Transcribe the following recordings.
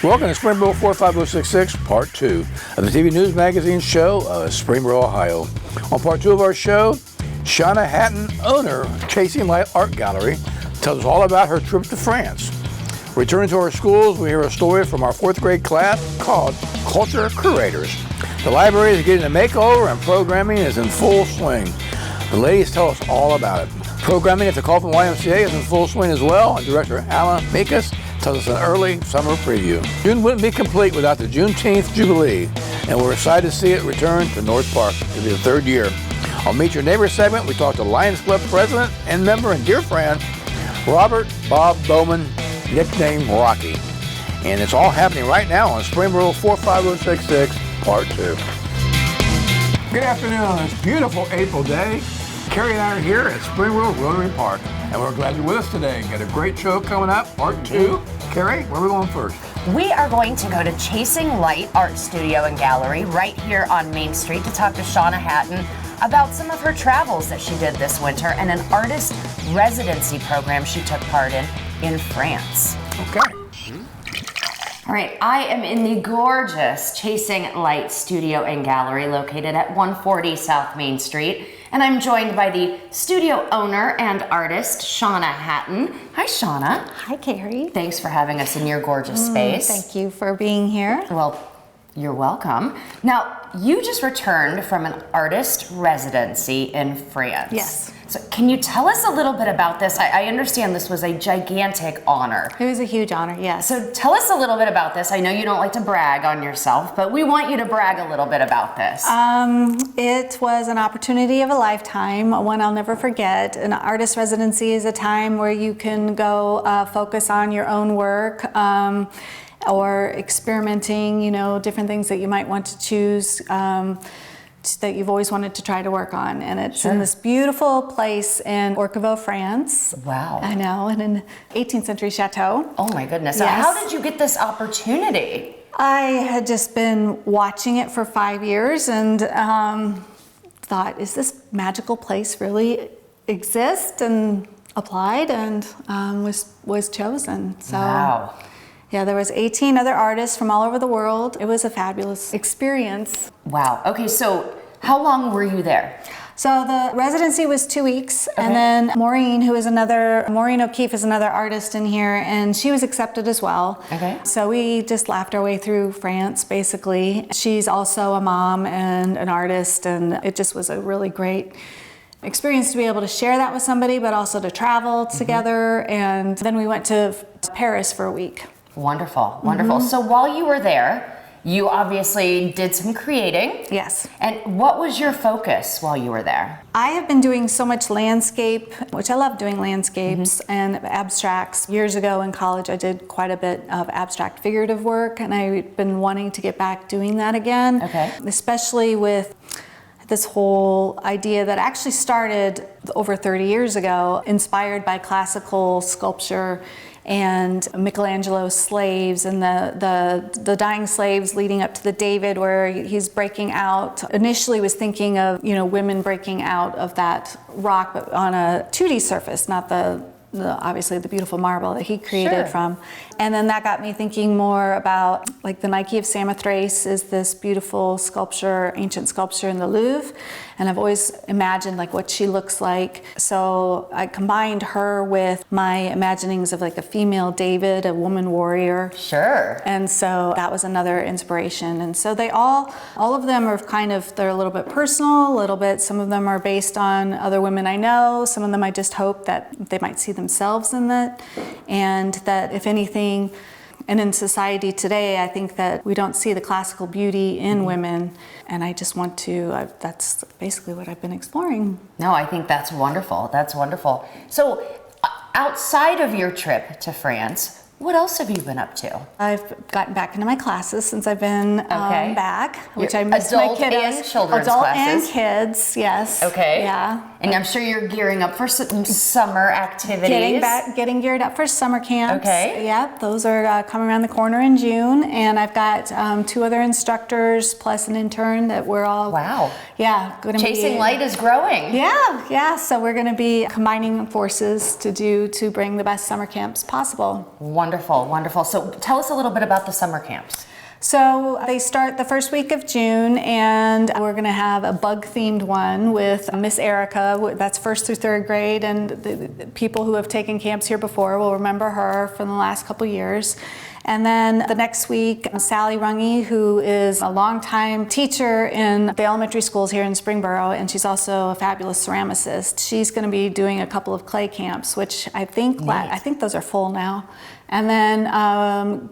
Welcome to Springboro 45066, Part 2 of the TV News-Magazine show of Springboro, Ohio. On Part 2 of our show, Shawna Hatton, owner of Chasing Light Art Gallery, tells us all about her trip to France. Returning to our schools, we hear a story from our 4th grade class called Cultural Curators. The library is getting a makeover and programming is in full swing. The ladies tell us all about it. Programming at the Coffman YMCA is in full swing as well, and director Alan Mikas tells us an early summer preview. June wouldn't be complete without the Juneteenth Jubilee, and we're excited to see it return to North Park to be the 3rd year. On Meet Your Neighbor segment, we talk to Lions Club president and member and dear friend, Robert Bob Bowman, nicknamed Rocky. And it's all happening right now on Springboro 45066, Part 2. Good afternoon on this beautiful April day. Carrie and I are here at Springboro Rotary Park, and we're glad you're with us today. Got a great show coming up, Part 2. Carrie, where are we going first? We are going to go to Chasing Light Art Studio and Gallery right here on Main Street to talk to Shawna Hatton about some of her travels that she did this winter and an artist residency program she took part in France. Okay. All right, I am in the gorgeous Chasing Light Studio and Gallery located at 140 South Main Street. And I'm joined by the studio owner and artist, Shawna Hatton. Hi, Shawna. Hi, Carrie. Thanks for having us in your gorgeous space. Thank you for being here. Well, you're welcome. Now, you just returned from an artist residency in France. Yes. So can you tell us a little bit about this? I understand this was a gigantic honor. It was a huge honor, yes. So tell us a little bit about this. I know you don't like to brag on yourself, but we want you to brag a little bit about this. It was an opportunity of a lifetime, one I'll never forget. An artist residency is a time where you can go focus on your own work, or experimenting, different things that you might want to choose that you've always wanted to try to work on. And it's in this beautiful place in Orquevaux, France. Wow. I know, in an 18th century chateau. Oh my goodness. Yes. How did you get this opportunity? I had just been watching it for 5 years and thought, is this magical place really exist? And applied and was chosen. So. Wow. Yeah, there was 18 other artists from all over the world. It was a fabulous experience. Wow. Okay, so how long were you there? So the residency was 2 weeks, and then Maureen O'Keefe is another artist in here, and she was accepted as well. Okay. So we just laughed our way through France, basically. She's also a mom and an artist, and it just was a really great experience to be able to share that with somebody, but also to travel together. And then we went to Paris for a week. Wonderful, wonderful. So while you were there, you obviously did some creating. Yes. And what was your focus while you were there? I have been doing so much landscape, which I love doing landscapes and abstracts. Years ago in college, I did quite a bit of abstract figurative work, and I've been wanting to get back doing that again. Okay. Especially with this whole idea that actually started over 30 years ago, inspired by classical sculpture and Michelangelo's slaves and the dying slaves leading up to the David, where he's breaking out. Initially was thinking of women breaking out of that rock, but on a 2D surface, not the obviously the beautiful marble that he created from. And then that got me thinking more about, like, the Nike of Samothrace is this beautiful sculpture, ancient sculpture in the Louvre, and I've always imagined like what she looks like. So I combined her with my imaginings of like a female David, a woman warrior. Sure. And so that was another inspiration. And so they all of them are they're a little bit personal, a little bit, some of them are based on other women I know, some of them I just hope that they might see themselves in that, and that if anything, and in society today, I think that we don't see the classical beauty in women, and I just want to, that's basically what I've been exploring. No, I think that's wonderful. That's wonderful. So outside of your trip to France, what else have you been up to? I've gotten back into my classes since I've been back, which I missed adult my kiddos. And children's adult classes. and kids, yes. Okay. Yeah. And I'm sure you're gearing up for some summer activities. Getting geared up for summer camps. Okay. Yep, those are coming around the corner in June, and I've got 2 other instructors plus an intern that we're all. Wow. Yeah, going to be. Chasing Light is growing. Yeah. So we're going to be combining forces to bring the best summer camps possible. Wonderful, wonderful. So tell us a little bit about the summer camps. So they start the first week of June, and we're going to have a bug-themed one with Miss Erica. That's 1st through 3rd grade, and the people who have taken camps here before will remember her from the last couple years. And then the next week, Sally Runge, who is a longtime teacher in the elementary schools here in Springboro, and she's also a fabulous ceramicist. She's going to be doing a couple of clay camps, which I think those are full now. And then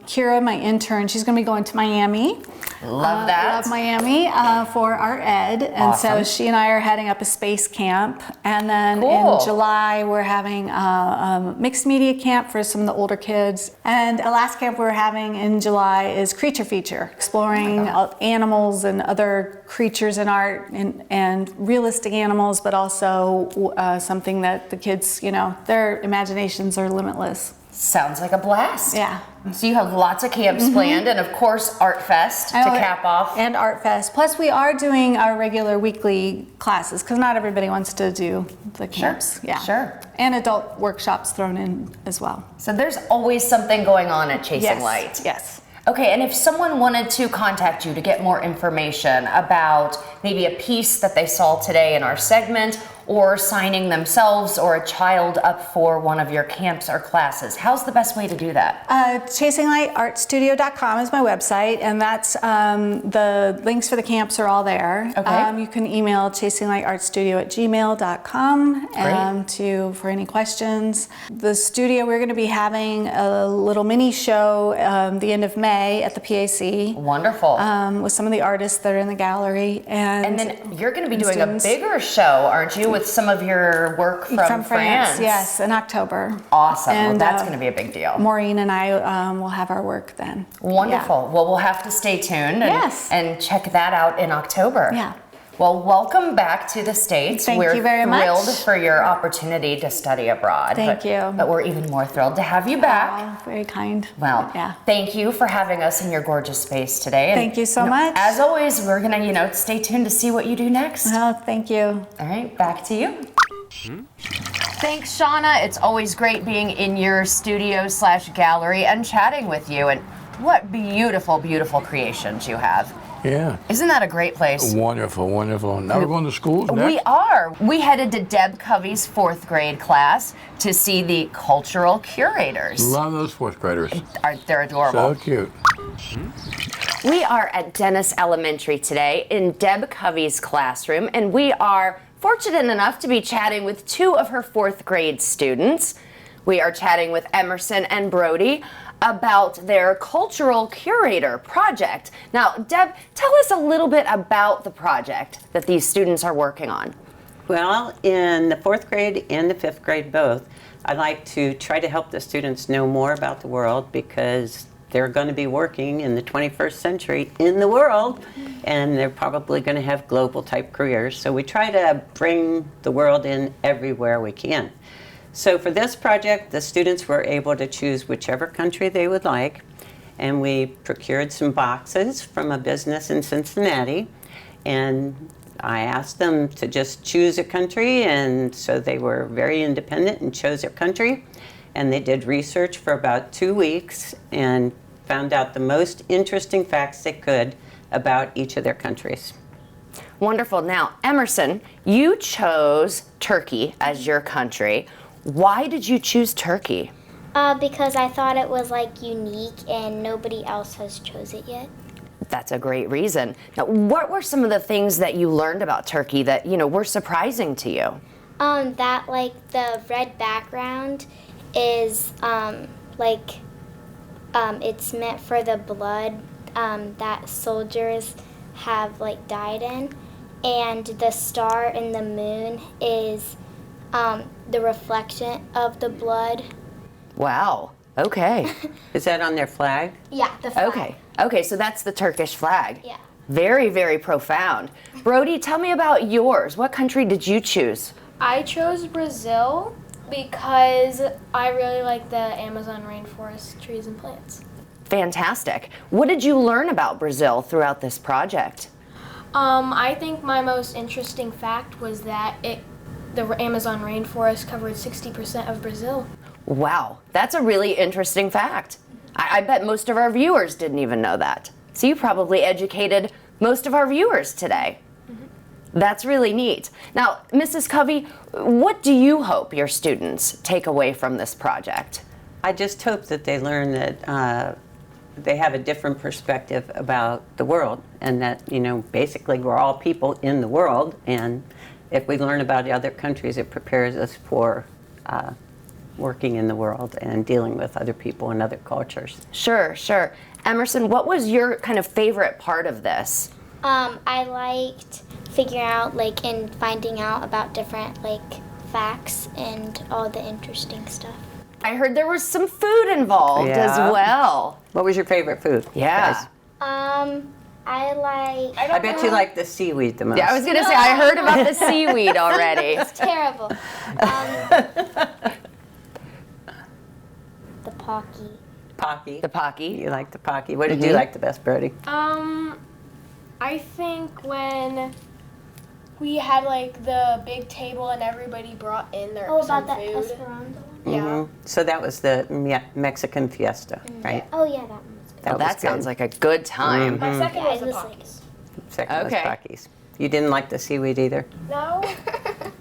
Kira, my intern, she's going to be going to Miami. Love that. Love Miami for art ed. And awesome. so she and I are heading up a space camp. And then cool. in July, we're having a mixed media camp for some of the older kids. And the last camp we're having in July is Creature Feature, exploring animals and other creatures in art and realistic animals, but also something that the kids, their imaginations are limitless. Sounds like a blast. Yeah. So you have lots of camps planned, and of course Art Fest to cap off. And Art Fest. Plus we are doing our regular weekly classes, because not everybody wants to do the camps. Sure. Yeah. Sure. And adult workshops thrown in as well. So there's always something going on at Chasing Light. Yes. Okay, and if someone wanted to contact you to get more information about maybe a piece that they saw today in our segment, or signing themselves or a child up for one of your camps or classes, how's the best way to do that? ChasingLightArtStudio.com is my website, and that's the links for the camps are all there. Okay. You can email ChasingLightArtStudio@gmail.com for any questions. The studio, we're going to be having a little mini show the end of May at the PAC. Wonderful. With some of the artists that are in the gallery. And then you're going to be doing a bigger show, aren't you, with some of your work from France? Yes, in October. Awesome. And, well, that's going to be a big deal. Maureen and I will have our work then. Wonderful. Yeah. Well, we'll have to stay tuned and check that out in October. Yeah. Well, welcome back to the States. Thank you very much. We're thrilled for your opportunity to study abroad. Thank you. But we're even more thrilled to have you back. Oh, very kind. Well, yeah. Thank you for having us in your gorgeous space today. Thank you so much. As always, we're going to, stay tuned to see what you do next. Well, thank you. All right, back to you. Thanks, Shawna. It's always great being in your studio/gallery and chatting with you. And what beautiful, beautiful creations you have. Yeah. Isn't that a great place? Wonderful, wonderful. Now we're going to schools next. We are. We headed to Deb Covey's 4th grade class to see the Cultural Curators. Love those 4th graders. They're adorable. So cute. We are at Dennis Elementary today in Deb Covey's classroom, and we are fortunate enough to be chatting with 2 of her 4th grade students. We are chatting with Emerson and Brody about their Cultural Curator project. Now, Deb, tell us a little bit about the project that these students are working on. Well, in the 4th grade and the 5th grade both, I like to try to help the students know more about the world, because they're going to be working in the 21st century in the world, and they're probably going to have global type careers. So we try to bring the world in everywhere we can. So for this project, the students were able to choose whichever country they would like, and we procured some boxes from a business in Cincinnati, and I asked them to just choose a country, and so they were very independent and chose their country. And they did research for about 2 weeks and found out the most interesting facts they could about each of their countries. Wonderful. Now, Emerson, you chose Turkey as your country. Why did you choose Turkey? Because I thought it was unique and nobody else has chose it yet. That's a great reason. Now, what were some of the things that you learned about Turkey that, were surprising to you? That the red background is it's meant for the blood that soldiers have died in, and the star and the moon is the reflection of the blood. Wow. Okay. Is that on their flag? Yeah, the flag. Okay, so that's the Turkish flag. Yeah. Very, very profound. Brody, tell me about yours. What country did you choose? I chose Brazil because I really like the Amazon rainforest trees and plants. Fantastic. What did you learn about Brazil throughout this project? I think my most interesting fact was that the Amazon rainforest covered 60% of Brazil. Wow, that's a really interesting fact. I bet most of our viewers didn't even know that. So you probably educated most of our viewers today. That's really neat. Now, Mrs. Covey, what do you hope your students take away from this project? I just hope that they learn that they have a different perspective about the world, and that, basically we're all people in the world, and if we learn about the other countries, it prepares us for working in the world and dealing with other people and other cultures. Sure, sure. Emerson, what was your kind of favorite part of this? I liked figuring out, and finding out about different, facts and all the interesting stuff. I heard there was some food involved as well. What was your favorite food? Yeah. Guys? I bet you like the seaweed the most. Yeah, I was going to say, I heard about the seaweed already. It's terrible. The Pocky. Pocky. The Pocky. You like the Pocky. What did you like the best, Brody? I think when we had the big table and everybody brought in their some about that food. Esperanza one? Yeah. So that was the Mexican fiesta, right? Oh yeah, that one was good. That was sounds good. like a good time. My second Yeah, was it the was Pockies. Second was Okay. Pockies. You didn't like the seaweed either? No,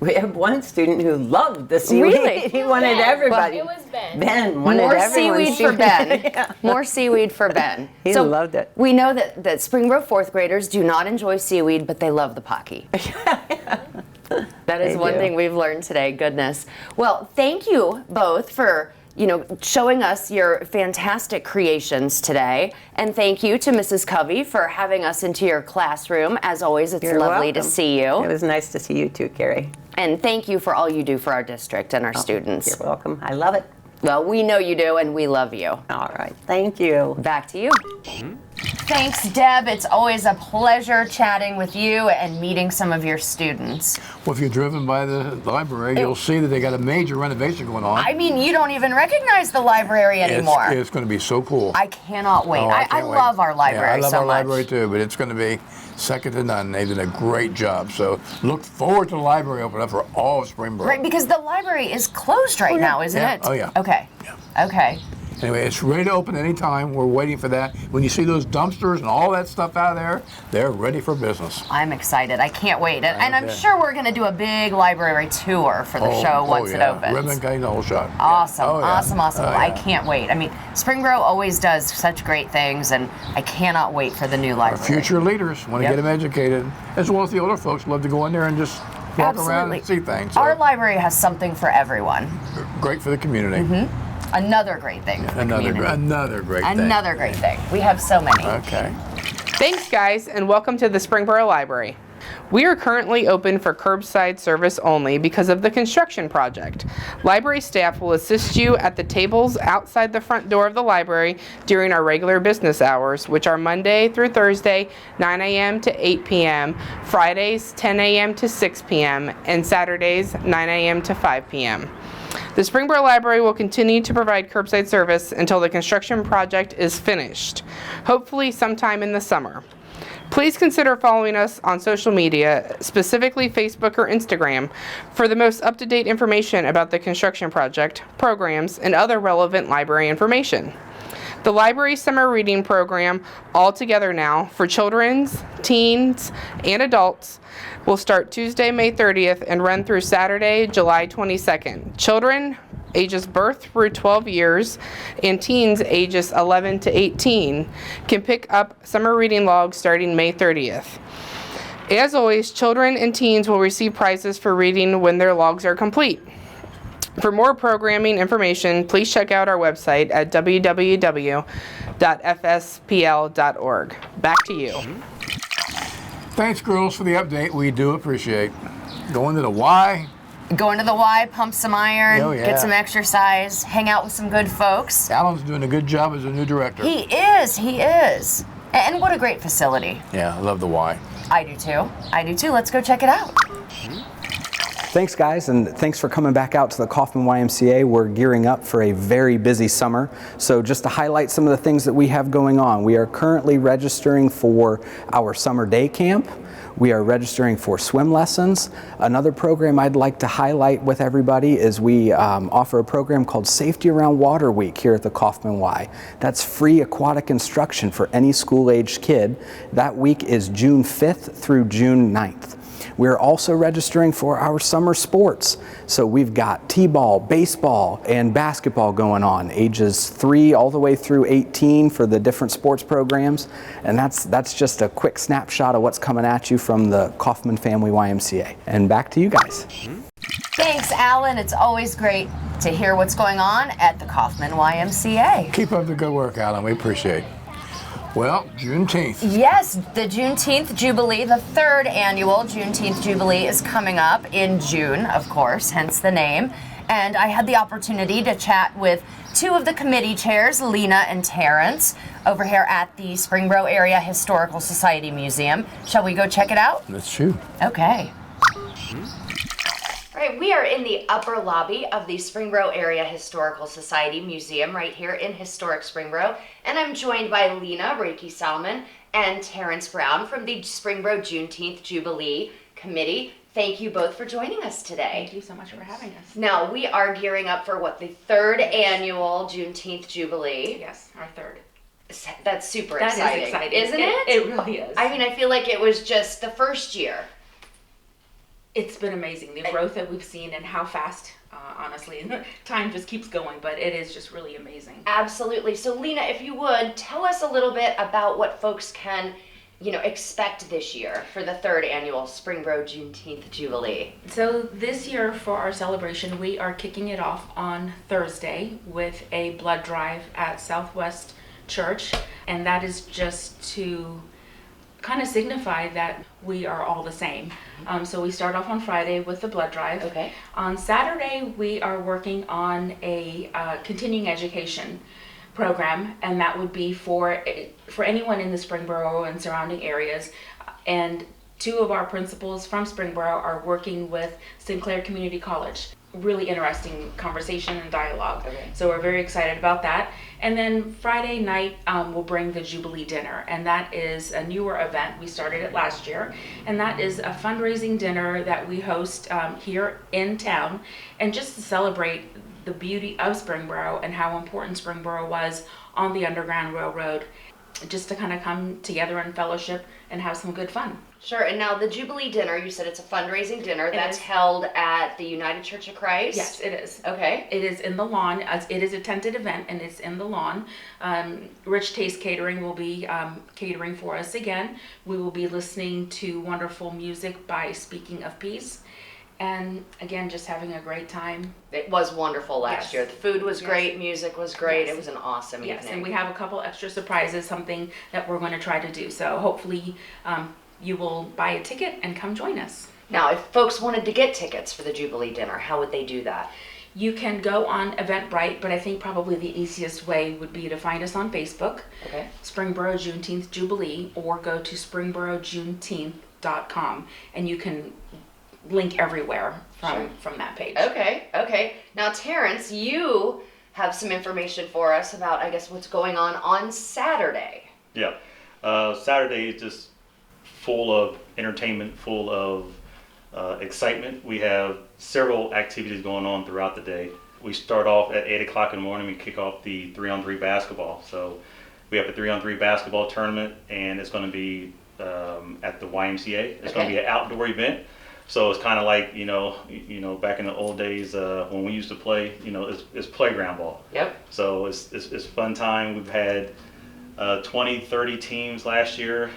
We have one student who loved the seaweed. Really? He wanted everybody. it was Ben. Ben wanted More everyone's seaweed for Ben. More seaweed for Ben. He loved it. We know that Springboro fourth graders do not enjoy seaweed, but they love the Pocky. That is They one do. thing we've learned today. Goodness. Well, thank you both for showing us your fantastic creations today. And thank you to Mrs. Covey for having us into your classroom. As always, it's You're lovely to welcome. see you. It was nice to see you too, Carrie. And thank you for all you do for our district and our students. You're welcome. I love it. Well, we know you do, and we love you. All right. Thank you. Back to you. Thanks, Deb. It's always a pleasure chatting with you and meeting some of your students. Well, if you're driven by the library, you'll see that they got a major renovation going on. I mean, you don't even recognize the library anymore. It's going to be so cool. I cannot wait. Oh, I can't wait. love our library Yeah, I love so our much. library too, but it's going to be second to none. They did a great job. So look forward to the library opening up for all of Springboro. Right, because the library is closed right now, isn't Yeah. it? Oh, yeah. Okay. Yeah. Okay. Anyway, it's ready to open anytime. We're waiting for that. When you see those dumpsters and all that stuff out of there, they're ready for business. I'm excited. I can't wait. And I'm Okay. sure we're going to do a big library tour for the show once it opens. Ribbon cutting the whole shot. Awesome, Yeah. Oh, yeah. awesome. Oh, Well, I yeah. can't wait. I mean, Springboro always does such great things, and I cannot wait for the new library. Future leaders want to Yep. get them educated, as well as the older folks love to go in there and just walk around and see things. So Our library has something for everyone. great for the community. Another great thing for the community. Another great thing. Another great thing. We have so many. Okay. Thanks, guys, and welcome to the Springboro Library. We are currently open for curbside service only because of the construction project. Library staff will assist you at the tables outside the front door of the library during our regular business hours, which are Monday through Thursday, 9 a.m. to 8 p.m., Fridays, 10 a.m. to 6 p.m., and Saturdays, 9 a.m. to 5 p.m. The Springboro Library will continue to provide curbside service until the construction project is finished, hopefully sometime in the summer. Please consider following us on social media, specifically Facebook or Instagram, for the most up-to-date information about the construction project, programs, and other relevant library information. The library summer reading program, All Together Now, for children's, teens, and adults, will start Tuesday, May 30th and run through Saturday, July 22nd. Children ages birth through 12 years and teens ages 11 to 18 can pick up summer reading logs starting May 30th. As always, children and teens will receive prizes for reading when their logs are complete. For more programming information, please check out our website at www.fspl.org. Back to you. Thanks, girls, for the update. We do appreciate. Going to the Y. Go into the Y, pump some iron, Oh, yeah. get some exercise, hang out with some good folks. Alan's doing a good job as a new director. He is. And what a great facility. Yeah, I love the Y. I do too. Let's go check it out. Thanks, guys, and thanks for coming back out to the Coffman YMCA. We're gearing up for a very busy summer. So just to highlight some of the things that we have going on, we are currently registering for our summer day camp. We are registering for swim lessons. Another program I'd like to highlight with everybody is we offer a program called Safety Around Water Week here at the Coffman Y. That's free aquatic instruction for any school-aged kid. That week is June 5th through June 9th. We're also registering for our summer sports. So we've got t-ball, baseball, and basketball going on, ages 3 all the way through 18 for the different sports programs. And that's just a quick snapshot of what's coming at you from the Coffman Family YMCA. And back to you guys. Thanks, Alan. It's always great to hear what's going on at the Coffman YMCA. Keep up the good work, Alan. We appreciate it. Well, Juneteenth. Yes, the Juneteenth Jubilee, the 3rd annual Juneteenth Jubilee is coming up in June, of course, hence the name. And I had the opportunity to chat with 2 of the committee chairs, Lena and Terrence, over here at the Springboro Area Historical Society Museum. Shall we go check it out? That's true. Okay. All right, we are in the upper lobby of the Springboro Area Historical Society Museum right here in historic Springboro, and I'm joined by Lena Reiki-Salmon and Terrence Brown from the Springboro Juneteenth Jubilee Committee. Thank you both for joining us today. Thank you so much for having us. Now, we are gearing up for what, the 3rd annual Juneteenth Jubilee? Yes, our 3rd. That's super That exciting. is exciting. Isn't it? It really is. I mean, I feel like it was just the first year. It's been amazing, the growth that we've seen and how fast, honestly, time just keeps going, but it is just really amazing. Absolutely. So Lena, if you would, tell us a little bit about what folks can, expect this year for the 3rd annual Springboro Juneteenth Jubilee. So this year for our celebration, we are kicking it off on Thursday with a blood drive at Southwest Church, and that is just to kind of signify that we are all the same. So we start off on Friday with the blood drive. Okay. On Saturday, we are working on a continuing education program, and that would be for anyone in the Springboro and surrounding areas. And 2 of our principals from Springboro are working with Sinclair Community College. Really interesting conversation and dialogue. Okay. So we're very excited about that. And then Friday night, we'll bring the Jubilee Dinner, and that is a newer event. We started it last year, and that is a fundraising dinner that we host here in town, and just to celebrate the beauty of Springboro and how important Springboro was on the Underground Railroad, just to kind of come together and fellowship and have some good fun. Sure. And now the Jubilee Dinner, you said it's a fundraising dinner that's is. held at the United Church of Christ? Yes, it is. Okay. It is in the lawn. It is a tented event, and it's in the lawn. Rich Taste Catering will be catering for us again. We will be listening to wonderful music by Speaking of Peace. And again, just having a great time. It was wonderful last Yes. year. The food was Yes. great, music was great. Yes. It was an awesome Yes, evening. and we have a couple extra surprises, something that we're going to try to do. So hopefully you will buy a ticket and come join us. Now, if folks wanted to get tickets for the Jubilee Dinner, how would they do that? You can go on Eventbrite, but I think probably the easiest way would be to find us on Facebook, Okay. Springboro Juneteenth Jubilee, or go to springborojuneteenth.com, and you can link everywhere from that page. Okay. Now, Terrence, you have some information for us about, I guess, what's going on Saturday. Yeah. Saturday is just full of entertainment, full of excitement. We have several activities going on throughout the day. We start off at 8 o'clock in the morning. We kick off the 3-on-3 basketball. So we have a 3-on-3 basketball tournament, and it's going to be at the YMCA. It's going to be an outdoor event. So it's kind of like, you know, back in the old days when we used to play, it's playground ball. Yep. So it's fun time. We've had 20, 30 teams last year.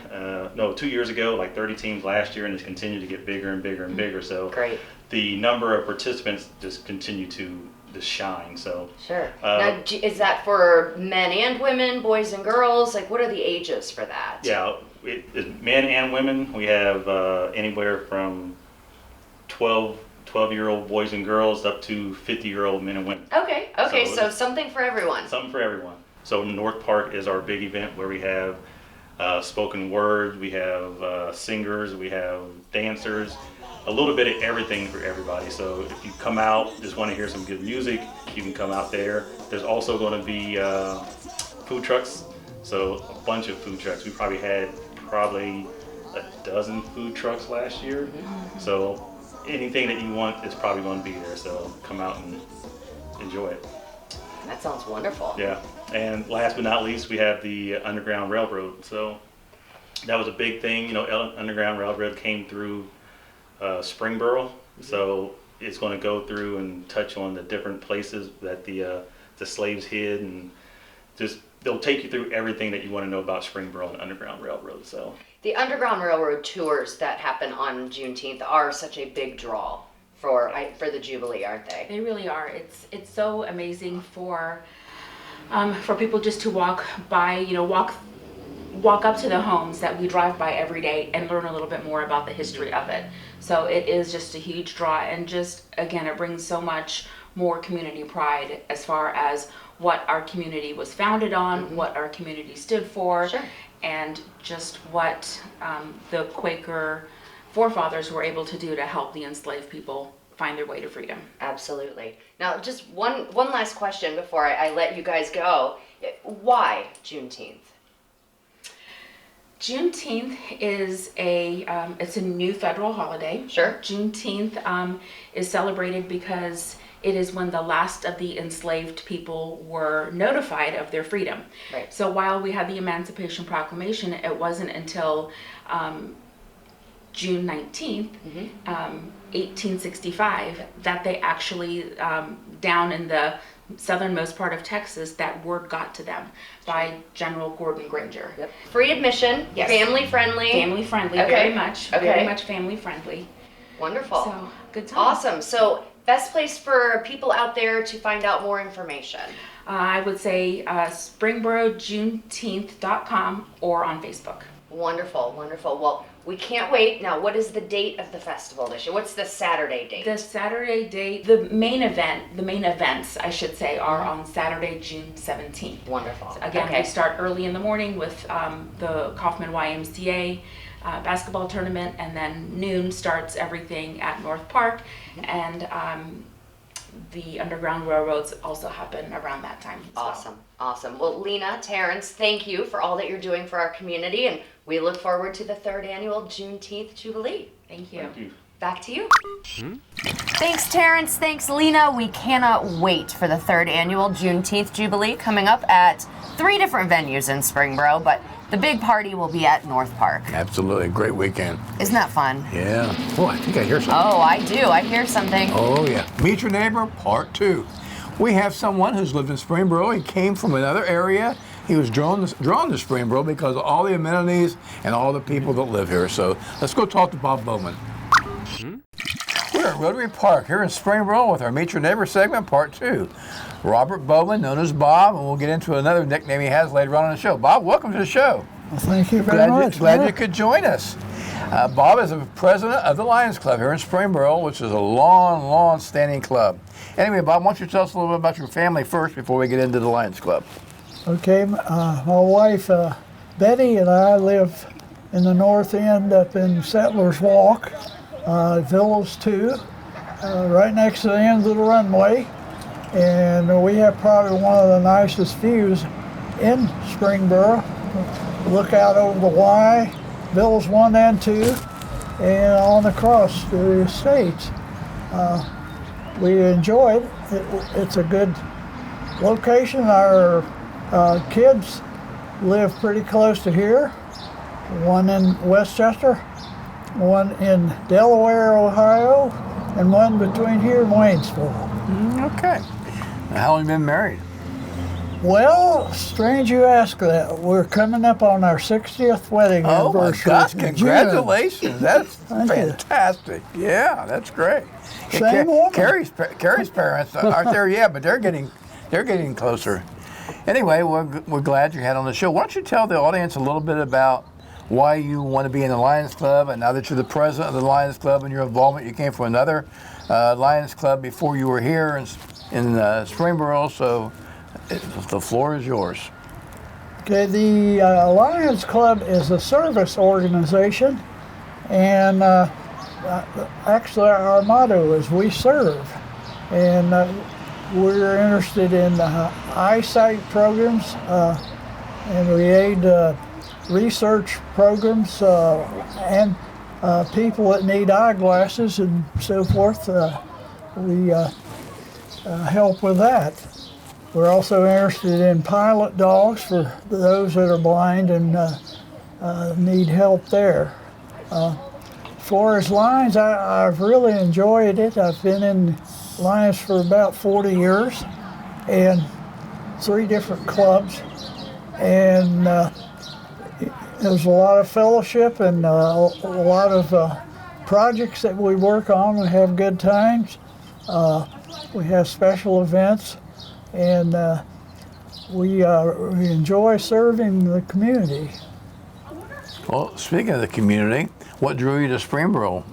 2 years ago, like 30 teams last year, and it's continued to get bigger and bigger and bigger. So Great. The number of participants just continue to shine. So Sure. Now, is that for men and women, boys and girls? Like, what are the ages for that? yeah, it's men and women. We have anywhere from 12-year-old boys and girls up to 50-year-old men and women. Okay, So so something for everyone. Something for everyone. So North Park is our big event where we have spoken word, we have singers, we have dancers, a little bit of everything for everybody. So if you come out, just want to hear some good music, you can come out there. There's also going to be food trucks. So a bunch of food trucks. We probably had a dozen food trucks last year. So anything that you want is probably going to be there. So come out and enjoy it. That sounds wonderful. Yeah. And last but not least, we have the Underground Railroad. So that was a big thing. You know, Underground Railroad came through Springboro. So it's going to go through and touch on the different places that the slaves hid, and just they'll take you through everything that you want to know about Springboro and Underground Railroad. So the Underground Railroad tours that happen on Juneteenth are such a big draw for the Jubilee, aren't they? They really are. It's so amazing for people just to walk by, you know, walk up to the homes that we drive by every day and learn a little bit more about the history of it. So it is just a huge draw, and just again, it brings so much more community pride as far as what our community was founded on, what our community stood for, and just what the Quaker forefathers were able to do to help the enslaved people find their way to freedom. Absolutely. Now, just one last question before I let you guys go. Why Juneteenth? Juneteenth is it's a new federal holiday. Sure. Juneteenth is celebrated because it is when the last of the enslaved people were notified of their freedom. Right. So while we had the Emancipation Proclamation, it wasn't until June 19th, 1865, that they actually, down in the southernmost part of Texas, that word got to them by General Gordon Granger. Yep. Free admission, yes. Family friendly. Family friendly, Okay. very much. Okay. Very much family friendly. Wonderful. So, good time. Awesome. So, best place for people out there to find out more information? I would say SpringboroJuneteenth.com or on Facebook. Wonderful, wonderful. Well, we can't wait. Now, what is the date of the festival this year? What's the Saturday date? The Saturday date, the main events, I should say, are on Saturday, June 17th. Wonderful. So again, we start early in the morning with the Coffman YMCA basketball tournament, and then noon starts everything at North Park, and the Underground Railroads also happen around that time as well. Awesome, awesome. Well, Lena, Terrence, thank you for all that you're doing for our community, and we look forward to the 3rd annual Juneteenth Jubilee. Thank you. Thank you. Back to you. Thanks, Terrence. Thanks, Lena. We cannot wait for the 3rd annual Juneteenth Jubilee coming up at 3 different venues in Springboro, but the big party will be at North Park. Absolutely. Great weekend. Isn't that fun? Yeah. Oh, I think I hear something. Oh, I do. I hear something. Oh, yeah. Meet Your Neighbor, Part 2. We have someone who's lived in Springboro. He came from another area. He was drawn to Springboro because of all the amenities and all the people that live here. So let's go talk to Bob Bowman. We're at Rotary Park here in Springboro with our Meet Your Neighbor segment, Part 2. Robert Bowman, known as Bob, and we'll get into another nickname he has later on in the show. Bob, welcome to the show. Well, thank you very much. Glad you could join us. Bob is the president of the Lions Club here in Springboro, which is a long-standing club. Anyway, Bob, why don't you tell us a little bit about your family first before we get into the Lions Club? Okay, my wife Betty and I live in the north end up in Settlers Walk, Villas 2, right next to the end of the runway. And we have probably one of the nicest views in Springboro. Look out over the Y, Villas 1 and 2, and on across the estates. We enjoy it. It's a good location. Our kids live pretty close to here. One in Westchester, one in Delaware, Ohio, and one between here and Waynesville. Okay. Now, how long have you been married? Well, strange you ask that. We're coming up on our 60th wedding anniversary. Oh my gosh, in June. Congratulations. That's fantastic. Yeah, that's great. Same woman. Carrie's parents aren't there yet, but they're getting closer. Anyway, we're glad you had on the show. Why don't you tell the audience a little bit about why you want to be in the Lions Club, and now that you're the president of the Lions Club and your involvement, you came from another Lions Club before you were here in Springboro, so the floor is yours. Okay, the Lions Club is a service organization, and actually our motto is we serve, and we're interested in eyesight programs, and we aid research programs and people that need eyeglasses and so forth. We help with that. We're also interested in pilot dogs for those that are blind and need help there. As far as Lions, I've really enjoyed it. I've been in Lions for about 40 years and 3 different clubs, and there's a lot of fellowship and a lot of projects that we work on. We have good times. We have special events, and we enjoy serving the community. Well, speaking of the community, what drew you to Springboro?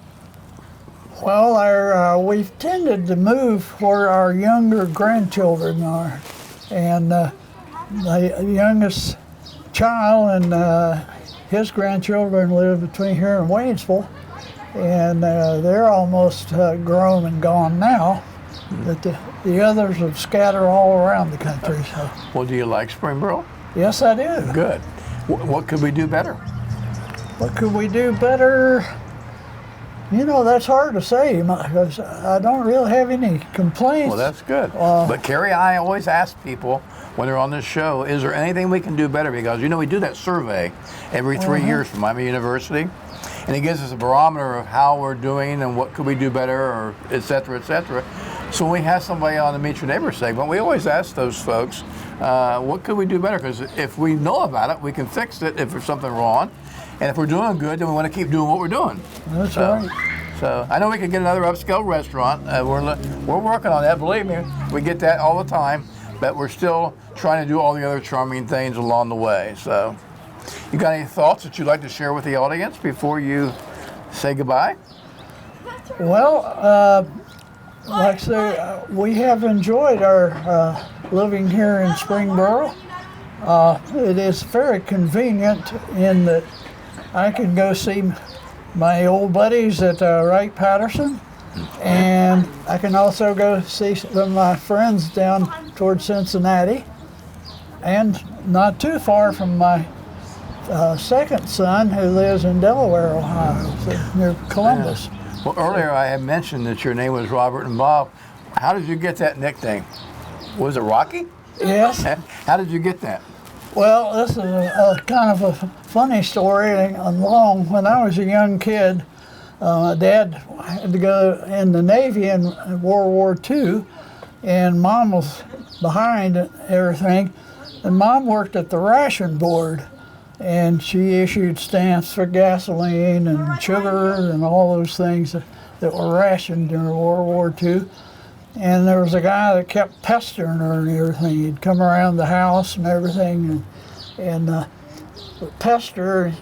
Well, we've tended to move where our younger grandchildren are, and the youngest child and his grandchildren live between here and Waynesville, and they're almost grown and gone now. But the others have scattered all around the country. So. Well, do you like Springboro? Yes, I do. Good. What could we do better? What could we do better? You know, that's hard to say because I don't really have any complaints. Well, that's good. But Carrie, I always ask people when they're on this show, is there anything we can do better? Because, you know, we do that survey every 3 years from Miami University, and it gives us a barometer of how we're doing and what could we do better, or et cetera, et cetera. So when we have somebody on the Meet Your Neighbor segment, we always ask those folks, what could we do better? Because if we know about it, we can fix it if there's something wrong. And if we're doing good, then we want to keep doing what we're doing. That's right. So I know we could get another upscale restaurant. We're working on that. Believe me, we get that all the time. But we're still trying to do all the other charming things along the way. So, you got any thoughts that you'd like to share with the audience before you say goodbye? Well, like I say, we have enjoyed our living here in Springboro. It is very convenient in that I can go see my old buddies at Wright-Patterson, and I can also go see some of my friends down towards Cincinnati, and not too far from my second son who lives in Delaware, Ohio, so near Columbus. Yeah. Well, earlier I had mentioned that your name was Robert and Bob. How did you get that nickname? Was it Rocky? Yes. How did you get that? Well, this is a kind of a funny story and long. When I was a young kid, Dad had to go in the Navy in World War II, and Mom was behind everything. And Mom worked at the ration board, and she issued stamps for gasoline and sugar and all those things that were rationed during World War II. And there was a guy that kept pestering her and everything. He'd come around the house and everything and pester her.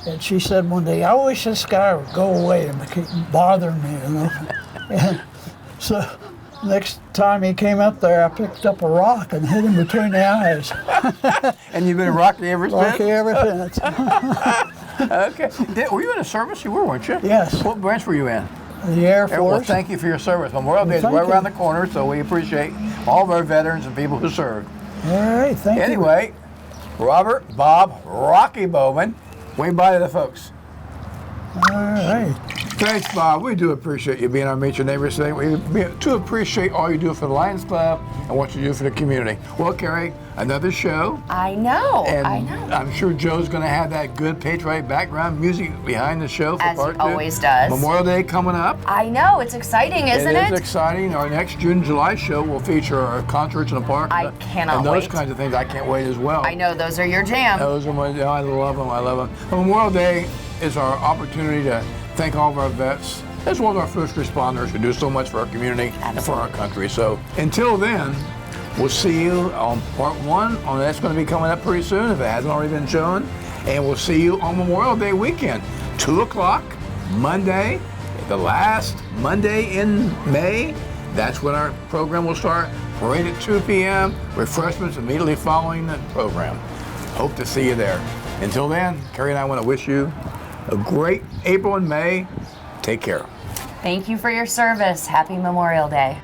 And she said one day, "I wish this guy would go away and keep bothering me," you know. And so next time he came up there, I picked up a rock and hit him between the eyes. And you've been Rocky ever since? Rocky ever since. Okay. Were you in the service? You were, weren't you? Yes. What branch were you in? The Air Force. Well, thank you for your service. Memorial Day is right around the corner, so we appreciate all of our veterans and people who served. All right, thank you. Anyway, Robert, Bob, Rocky Bowman, wave bye to the folks. All right. Thanks, Bob. We do appreciate you being our Meet Your Neighbors today. We do appreciate all you do for the Lions Club and what you do for the community. Well, Carrie, another show. I know. And I know. I'm sure Joe's going to have that good patriotic background music behind the show for As part he 2. always does. Memorial Day coming up. I know. It's exciting, isn't it? It is exciting. Our next June-July show will feature our concerts in the park. I cannot and those wait. kinds of things. I can't wait as well. I know. Those are your jam. Those are my, I love them. I love them. Memorial Day is our opportunity to thank all of our vets, as well as our first responders who do so much for our community and for our country. So until then, we'll see you on part 1. That's going to be coming up pretty soon if it hasn't already been shown. And we'll see you on Memorial Day weekend, 2 o'clock, Monday, the last Monday in May. That's when our program will start. Parade at 2 p.m., refreshments immediately following the program. Hope to see you there. Until then, Carrie and I want to wish you a great April and May. Take care. Thank you for your service. Happy Memorial Day.